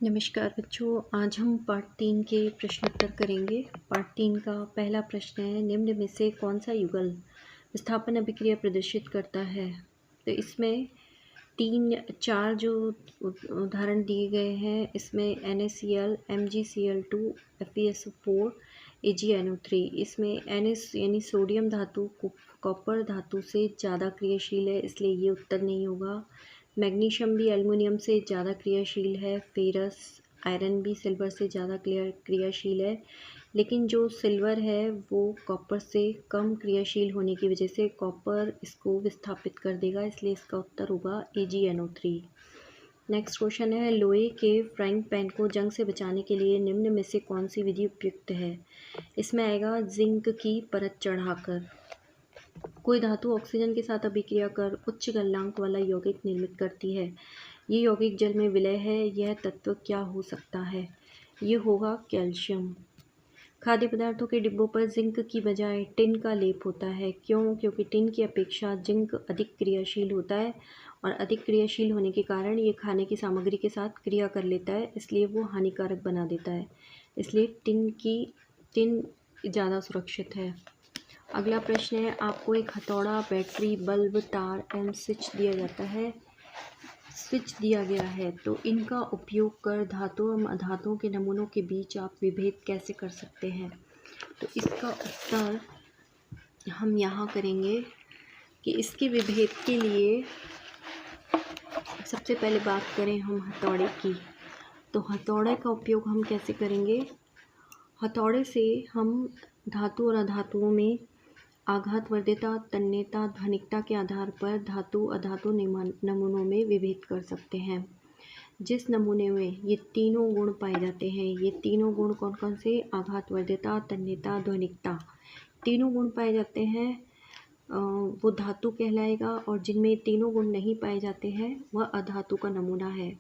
नमस्कार बच्चों, आज हम पार्ट 3 के प्रश्न उत्तर करेंगे। पार्ट 3 का पहला प्रश्न है, निम्न में से कौन सा युगल विस्थापन अभिक्रिया प्रदर्शित करता है। तो इसमें चार जो उदाहरण दिए गए हैं, इसमें NaCl, MgCl2, FeSO4, AgNO3। इसमें NS यानी सोडियम धातु कॉपर धातु से ज़्यादा क्रियाशील है, इसलिए ये उत्तर नहीं होगा। मैग्नीशियम भी एल्युमिनियम से ज़्यादा क्रियाशील है। फेरस आयरन भी सिल्वर से ज़्यादा क्रियाशील है, लेकिन जो सिल्वर है वो कॉपर से कम क्रियाशील होने की वजह से कॉपर इसको विस्थापित कर देगा, इसलिए इसका उत्तर होगा AgNO3। नेक्स्ट क्वेश्चन है, लोहे के फ्राइंग पैन को जंग से बचाने के लिए निम्न में से कौन सी विधि उपयुक्त है। इसमें आएगा जिंक की परत चढ़ाकर। कोई धातु ऑक्सीजन के साथ अभिक्रिया कर उच्च गलनांक वाला यौगिक निर्मित करती है। ये यौगिक जल में विलय है। यह तत्व क्या हो सकता है। ये होगा कैल्शियम। खाद्य पदार्थों के डिब्बों पर जिंक की बजाय टिन का लेप होता है। क्यों? क्योंकि टिन की अपेक्षा जिंक अधिक क्रियाशील होता है और अधिक क्रियाशील होने के कारण ये खाने की सामग्री के साथ क्रिया कर लेता है, इसलिए वो हानिकारक बना देता है। इसलिए टिन ज़्यादा सुरक्षित है। अगला प्रश्न है, आपको एक हथौड़ा, बैटरी, बल्ब, तार एवं स्विच दिया गया है, तो इनका उपयोग कर धातुओं एवं अधातुओं के नमूनों के बीच आप विभेद कैसे कर सकते हैं। तो इसका उत्तर हम यहाँ करेंगे कि इसके विभेद के लिए सबसे पहले बात करें हम हथौड़े की, तो हथौड़े का उपयोग हम कैसे करेंगे। हथौड़े से हम धातु और अधातुओं में आघात वर्ध्यता, तन्यता, ध्वनिकता के आधार पर धातु अधातु नमूनों में विभेद कर सकते हैं। जिस नमूने में ये तीनों गुण पाए जाते हैं, ये तीनों गुण कौन कौन से, आघात वर्ध्यता, तन्यता, ध्वनिकता, तीनों गुण पाए जाते हैं, वो धातु कहलाएगा। और जिनमें तीनों गुण नहीं पाए जाते हैं वह अधातु का नमूना है।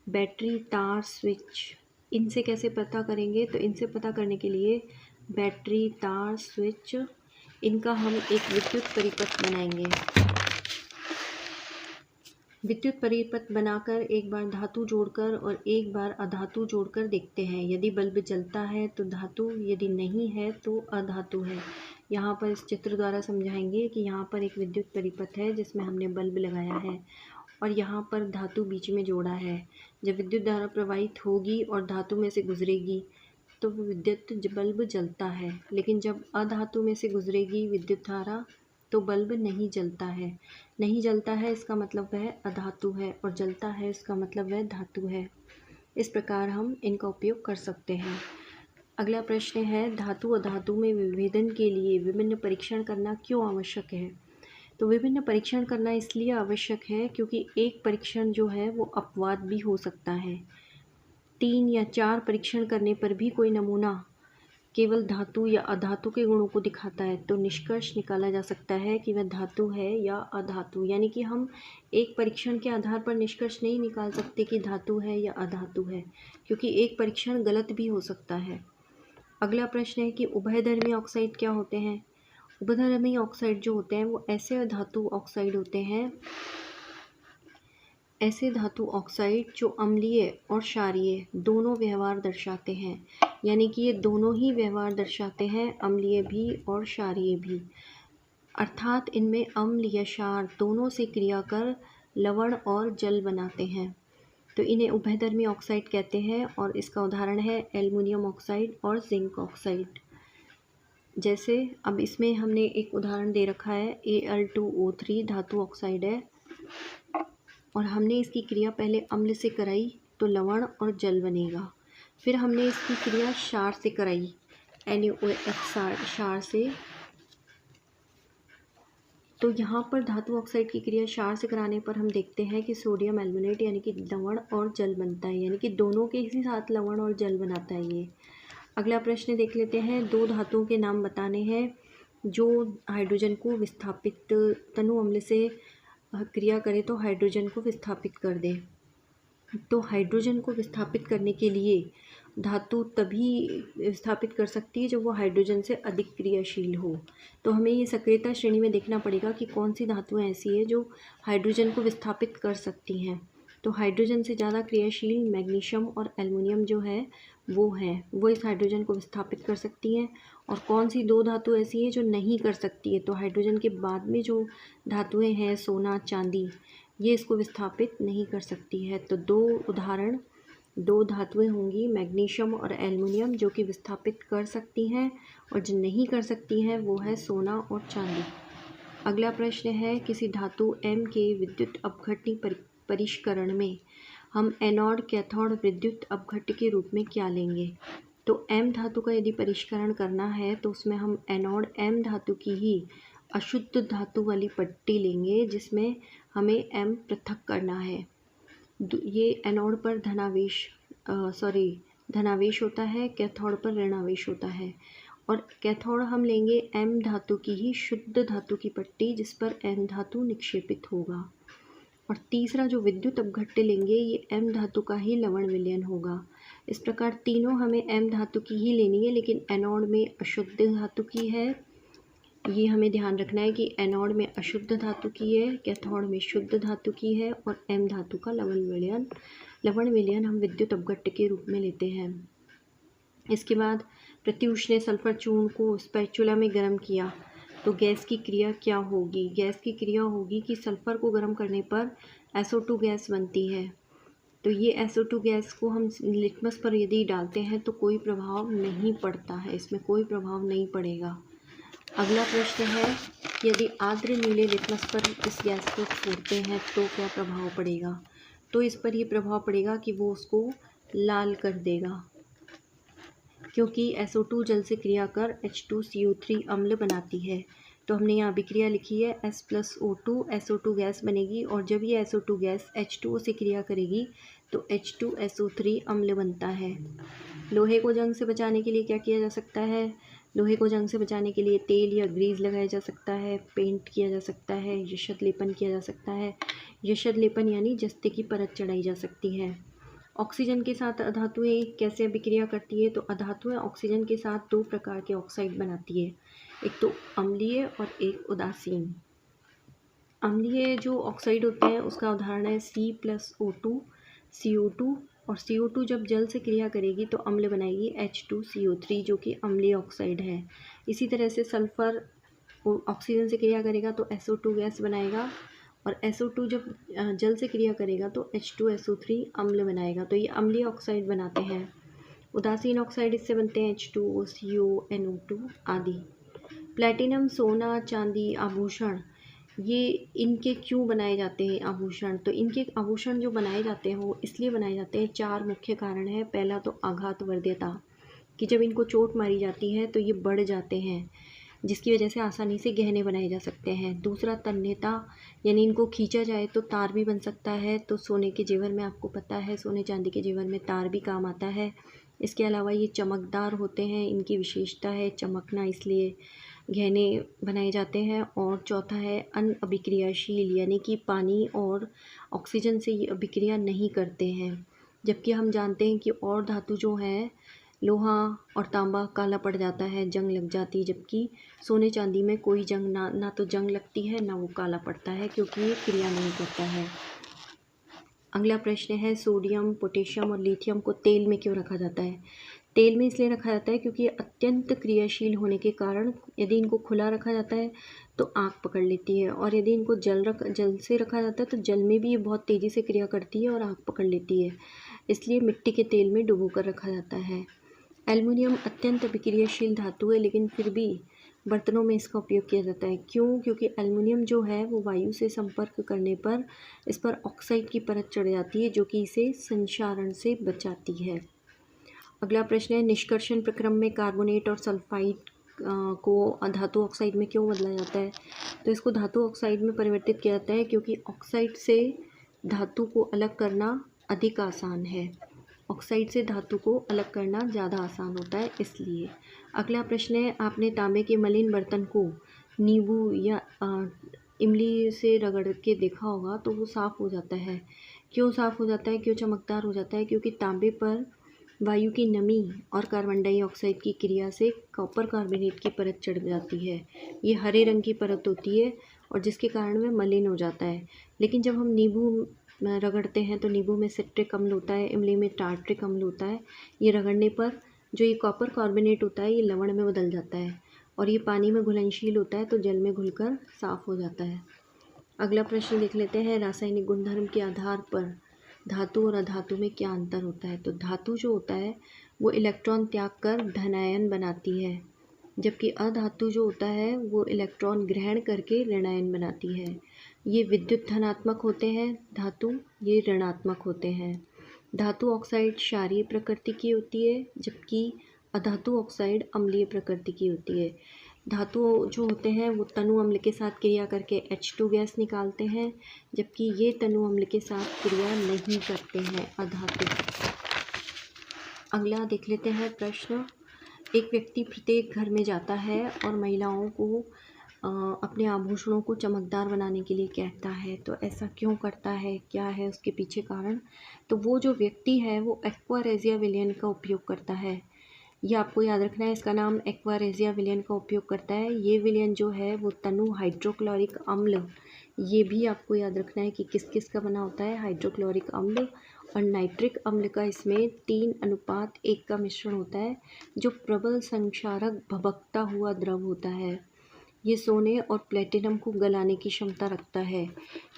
बैटरी, तार, स्विच, इनसे कैसे पता करेंगे। तो इनसे पता करने के लिए बैटरी, तार, स्विच, इनका हम एक विद्युत परिपथ बनाएंगे। विद्युत परिपथ बनाकर एक बार धातु जोड़कर और एक बार अधातु जोड़कर देखते हैं। यदि बल्ब जलता है तो धातु, यदि नहीं है तो अधातु है। यहाँ पर इस चित्र द्वारा समझाएंगे कि यहाँ पर एक विद्युत परिपथ है जिसमें हमने बल्ब लगाया है और यहाँ पर धातु बीच में जोड़ा है। जब विद्युत धारा प्रवाहित होगी और धातु में से गुजरेगी तो विद्युत बल्ब जलता है, लेकिन जब अधातु में से गुजरेगी विद्युत धारा तो बल्ब नहीं जलता है। नहीं जलता है इसका मतलब वह अधातु है और जलता है इसका मतलब वह धातु है। इस प्रकार हम इनका उपयोग कर सकते हैं। अगला प्रश्न है, धातु अधातु में विभेदन के लिए विभिन्न परीक्षण करना क्यों आवश्यक है। तो विभिन्न परीक्षण करना इसलिए आवश्यक है क्योंकि एक परीक्षण जो है वो अपवाद भी हो सकता है। 3 या 4 परीक्षण करने पर भी कोई नमूना केवल धातु या अधातु के गुणों को दिखाता है तो निष्कर्ष निकाला जा सकता है कि वह धातु है या अधातु। यानी कि हम एक परीक्षण के आधार पर निष्कर्ष नहीं निकाल सकते कि धातु है या अधातु है, क्योंकि एक परीक्षण गलत भी हो सकता है। अगला प्रश्न है कि उभयधर्मी ऑक्साइड क्या होते हैं। उभयधर्मी ऑक्साइड जो होते हैं वो ऐसे धातु ऑक्साइड होते हैं, ऐसे धातु ऑक्साइड जो अम्लीय और क्षारीय दोनों व्यवहार दर्शाते हैं। यानी कि ये दोनों ही व्यवहार दर्शाते हैं, अम्लीय भी और क्षारीय भी। अर्थात इनमें अम्ल या क्षार दोनों से क्रिया कर लवण और जल बनाते हैं, तो इन्हें उभयधर्मी ऑक्साइड कहते हैं। और इसका उदाहरण है एल्युमिनियम ऑक्साइड और जिंक ऑक्साइड। जैसे अब इसमें हमने एक उदाहरण दे रखा है, Al2O3 धातु ऑक्साइड है और हमने इसकी क्रिया पहले अम्ल से कराई तो लवण और जल बनेगा। फिर हमने इसकी क्रिया क्षार से कराई, NaOH क्षार से। तो यहाँ पर धातु ऑक्साइड की क्रिया क्षार से कराने पर हम देखते हैं कि सोडियम एल्युमिनेट यानी कि लवण और जल बनता है, यानी कि दोनों के ही साथ लवण और जल बनाता है ये। अगला प्रश्न देख लेते हैं, 2 धातुओं के नाम बताने हैं जो हाइड्रोजन को विस्थापित, तनु अम्ल से क्रिया करे तो हाइड्रोजन को विस्थापित कर दे। तो हाइड्रोजन को विस्थापित करने के लिए धातु तभी विस्थापित कर सकती है जब वो हाइड्रोजन से अधिक क्रियाशील हो। तो हमें ये सक्रियता श्रेणी में देखना पड़ेगा कि कौन सी धातुएं ऐसी है जो हाइड्रोजन को विस्थापित कर सकती हैं। तो हाइड्रोजन से ज़्यादा क्रियाशील मैग्नीशियम और एल्युमिनियम जो है वो इस हाइड्रोजन को विस्थापित कर सकती हैं। और कौन सी दो धातु ऐसी हैं जो नहीं कर सकती है? तो हाइड्रोजन के बाद में जो धातुएं हैं सोना चांदी, ये इसको विस्थापित नहीं कर सकती है। तो दो धातुएं होंगी मैग्नीशियम और एल्युमिनियम जो कि विस्थापित कर सकती हैं, और जो नहीं कर सकती हैं वो है सोना और चांदी। अगला प्रश्न है, किसी धातु M के विद्युत अपघटनी परिष्करण में हम एनोड कैथोड विद्युत अपघट्य के रूप में क्या लेंगे? तो M धातु का यदि परिष्करण करना है तो उसमें हम एनोड M धातु की ही अशुद्ध धातु वाली पट्टी लेंगे, जिसमें हमें M पृथक करना है। ये एनोड पर धनावेश होता है, कैथोड पर ऋणावेश होता है। और कैथोड हम लेंगे M धातु की ही शुद्ध धातु की पट्टी, जिस पर M धातु निक्षेपित होगा। और तीसरा जो विद्युत अपघट्य लेंगे ये M धातु का ही लवण विलयन होगा। इस प्रकार तीनों हमें M धातु की ही लेनी है, लेकिन एनोड में अशुद्ध धातु की है। ये हमें ध्यान रखना है कि एनोड में अशुद्ध धातु की है, कैथोड में शुद्ध धातु की है, और M धातु का लवण विलयन हम विद्युत अपघट्य के रूप में लेते हैं। इसके बाद प्रत्युष ने सल्फर चूर्ण को स्पैचुला में गर्म किया तो गैस की क्रिया क्या होगी? गैस की क्रिया होगी कि सल्फर को गर्म करने पर SO2 गैस बनती है। तो ये SO2 गैस को हम लिटमस पर यदि डालते हैं तो कोई प्रभाव नहीं पड़ता है, इसमें कोई प्रभाव नहीं पड़ेगा। अगला प्रश्न है, यदि आर्द्र नीले लिटमस पर इस गैस को छोड़ते हैं तो क्या प्रभाव पड़ेगा? तो इस पर ये प्रभाव पड़ेगा कि वो उसको लाल कर देगा, क्योंकि SO2 जल से क्रिया कर H2CO3 अम्ल बनाती है। तो हमने यहाँ अभिक्रिया लिखी है S+O2 SO2 गैस बनेगी, और जब ये SO2 गैस H2O से क्रिया करेगी तो H2SO3 अम्ल बनता है। लोहे को जंग से बचाने के लिए क्या किया जा सकता है? लोहे को जंग से बचाने के लिए तेल या ग्रीस लगाया जा सकता है, पेंट किया जा सकता है, यशद लेपन किया जा सकता है। यशद लेपन यानी जस्ते की परत चढ़ाई जा सकती है। ऑक्सीजन के साथ अधातुएं कैसे अभिक्रिया करती है? तो अधातुएं ऑक्सीजन के साथ दो प्रकार के ऑक्साइड बनाती है, एक तो अम्लीय और एक उदासीन। अम्लीय जो ऑक्साइड होते हैं उसका उदाहरण है C+O2 CO2, और CO2 जब जल से क्रिया करेगी तो अम्ल बनाएगी H2CO3 जो कि अम्लीय ऑक्साइड है। इसी तरह से सल्फर ऑक्सीजन से क्रिया करेगा तो SO2 गैस बनाएगा, और SO2 जब जल से क्रिया करेगा तो H2SO3 अम्ल बनाएगा। तो ये अम्लीय ऑक्साइड बनाते हैं। उदासीन ऑक्साइड इससे बनते हैं H2O CO NO2 आदि। प्लैटिनम सोना चांदी आभूषण, ये इनके क्यों बनाए जाते हैं आभूषण? तो इनके आभूषण जो बनाए जाते हैं वो इसलिए बनाए जाते हैं, चार मुख्य कारण हैं। पहला तो आघात वर्ध्यता, कि जब इनको चोट मारी जाती है तो ये बढ़ जाते हैं, जिसकी वजह से आसानी से गहने बनाए जा सकते हैं। दूसरा तन्यता, यानी इनको खींचा जाए तो तार भी बन सकता है। तो सोने के जेवर में आपको पता है सोने चांदी के जेवर में तार भी काम आता है। इसके अलावा ये चमकदार होते हैं, इनकी विशेषता है चमकना, इसलिए गहने बनाए जाते हैं। और चौथा है अनअभिक्रियाशील, यानी कि पानी और ऑक्सीजन से ये अभिक्रिया नहीं करते हैं। जबकि हम जानते हैं कि और धातु जो है लोहा और तांबा काला पड़ जाता है, जंग लग जाती है, जबकि सोने चांदी में कोई जंग ना तो जंग लगती है ना वो काला पड़ता है, क्योंकि ये क्रिया नहीं करता है। अगला प्रश्न है, सोडियम पोटेशियम और लिथियम को तेल में क्यों रखा जाता है? तेल में इसलिए रखा जाता है क्योंकि ये अत्यंत क्रियाशील होने के कारण यदि इनको खुला रखा जाता है तो आग पकड़ लेती है, और यदि इनको जल से रखा जाता है तो जल में भी ये बहुत तेज़ी से क्रिया करती है और आग पकड़ लेती है, इसलिए मिट्टी के तेल में डुबो कर रखा जाता है। एल्युमिनियम अत्यंत अभिक्रियाशील धातु है, लेकिन फिर भी बर्तनों में इसका उपयोग किया जाता है। क्यों? क्योंकि एल्युमिनियम जो है वो वायु से संपर्क करने पर इस पर ऑक्साइड की परत चढ़ जाती है, जो कि इसे संक्षारण से बचाती है। अगला प्रश्न है, निष्कर्षण प्रक्रम में कार्बोनेट और सल्फाइड को धातु ऑक्साइड में क्यों बदला जाता है? तो इसको धातु ऑक्साइड में परिवर्तित किया जाता है क्योंकि ऑक्साइड से धातु को अलग करना अधिक आसान है। ऑक्साइड से धातु को अलग करना ज़्यादा आसान होता है, इसलिए। अगला प्रश्न है, आपने तांबे के मलिन बर्तन को नींबू या इमली से रगड़ के देखा होगा तो वो साफ़ हो जाता है। क्यों साफ़ हो जाता है, क्यों चमकदार हो जाता है? क्योंकि तांबे पर वायु की नमी और कार्बन डाइऑक्साइड की क्रिया से कॉपर कार्बोनेट की परत चढ़ जाती है। ये हरे रंग की परत होती है और जिसके कारण वह मलिन हो जाता है। लेकिन जब हम नींबू रगड़ते हैं तो नींबू में सिट्रिक अम्ल होता है, इमली में टार्ट्रिक अम्ल होता है। ये रगड़ने पर जो ये कॉपर कार्बोनेट होता है ये लवण में बदल जाता है और ये पानी में घुलनशील होता है तो जल में घुलकर साफ़ हो जाता है। अगला प्रश्न देख लेते हैं, रासायनिक गुणधर्म के आधार पर धातु और अधातु में क्या अंतर होता है। तो धातु जो होता है वो इलेक्ट्रॉन त्याग कर धनायन बनाती है, जबकि अधातु जो होता है वो इलेक्ट्रॉन ग्रहण करके ऋणायन बनाती है। ये विद्युत धनात्मक होते हैं धातु, ये ऋणात्मक होते हैं। धातु ऑक्साइड क्षारीय प्रकृति की होती है, जबकि अधातु ऑक्साइड अम्लीय प्रकृति की होती है। धातु जो होते हैं वो तनु अम्ल के साथ क्रिया करके H2 गैस निकालते हैं, जबकि ये तनु अम्ल के साथ क्रिया नहीं करते हैं अधातु। अगला देख लेते हैं प्रश्न, एक व्यक्ति प्रत्येक घर में जाता है और महिलाओं को अपने आभूषणों को चमकदार बनाने के लिए कहता है, तो ऐसा क्यों करता है, क्या है उसके पीछे कारण। तो वो जो व्यक्ति है वो एक्वारेजिया विलियन का उपयोग करता है। ये आपको याद रखना है, इसका नाम एक्वारेजिया विलियन का उपयोग करता है। ये विलियन जो है वो तनु हाइड्रोक्लोरिक अम्ल, ये भी आपको याद रखना है कि किस किस का बना होता है, हाइड्रोक्लोरिक अम्ल और नाइट्रिक अम्ल का इसमें 3:1 का मिश्रण होता है, जो प्रबल संक्षारक भभकता हुआ द्रव होता है। ये सोने और प्लेटिनम को गलाने की क्षमता रखता है।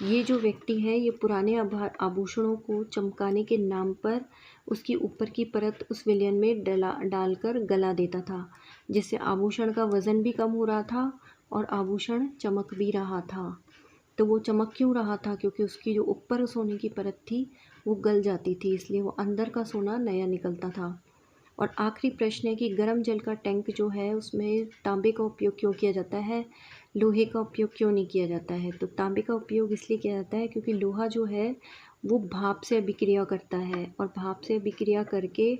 ये जो व्यक्ति है ये पुराने आभूषणों को चमकाने के नाम पर उसकी ऊपर की परत उस विलयन में डालकर गला देता था, जिससे आभूषण का वज़न भी कम हो रहा था और आभूषण चमक भी रहा था। तो वो चमक क्यों रहा था, क्योंकि उसकी जो ऊपर सोने की परत थी वो गल जाती थी, इसलिए वो अंदर का सोना नया निकलता था। और आखिरी प्रश्न है कि गर्म जल का टैंक जो है उसमें तांबे का उपयोग क्यों किया जाता है, लोहे का उपयोग क्यों नहीं किया जाता है। तो तांबे का उपयोग इसलिए किया जाता है क्योंकि लोहा जो है वो भाप से अभिक्रिया करता है और भाप से अभिक्रिया करके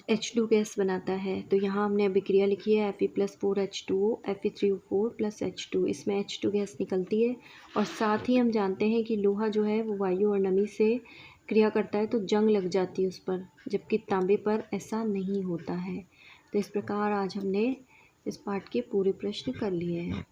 H2 गैस बनाता है। तो यहाँ हमने अभिक्रिया लिखी है Fe+4H2O, Fe3O4+H2, इसमें H2 गैस निकलती है। और साथ ही हम जानते हैं कि लोहा जो है वो वायु और नमी से क्रिया करता है तो जंग लग जाती है उस पर, जबकि तांबे पर ऐसा नहीं होता है। तो इस प्रकार आज हमने इस पाठ के पूरे प्रश्न कर लिए हैं।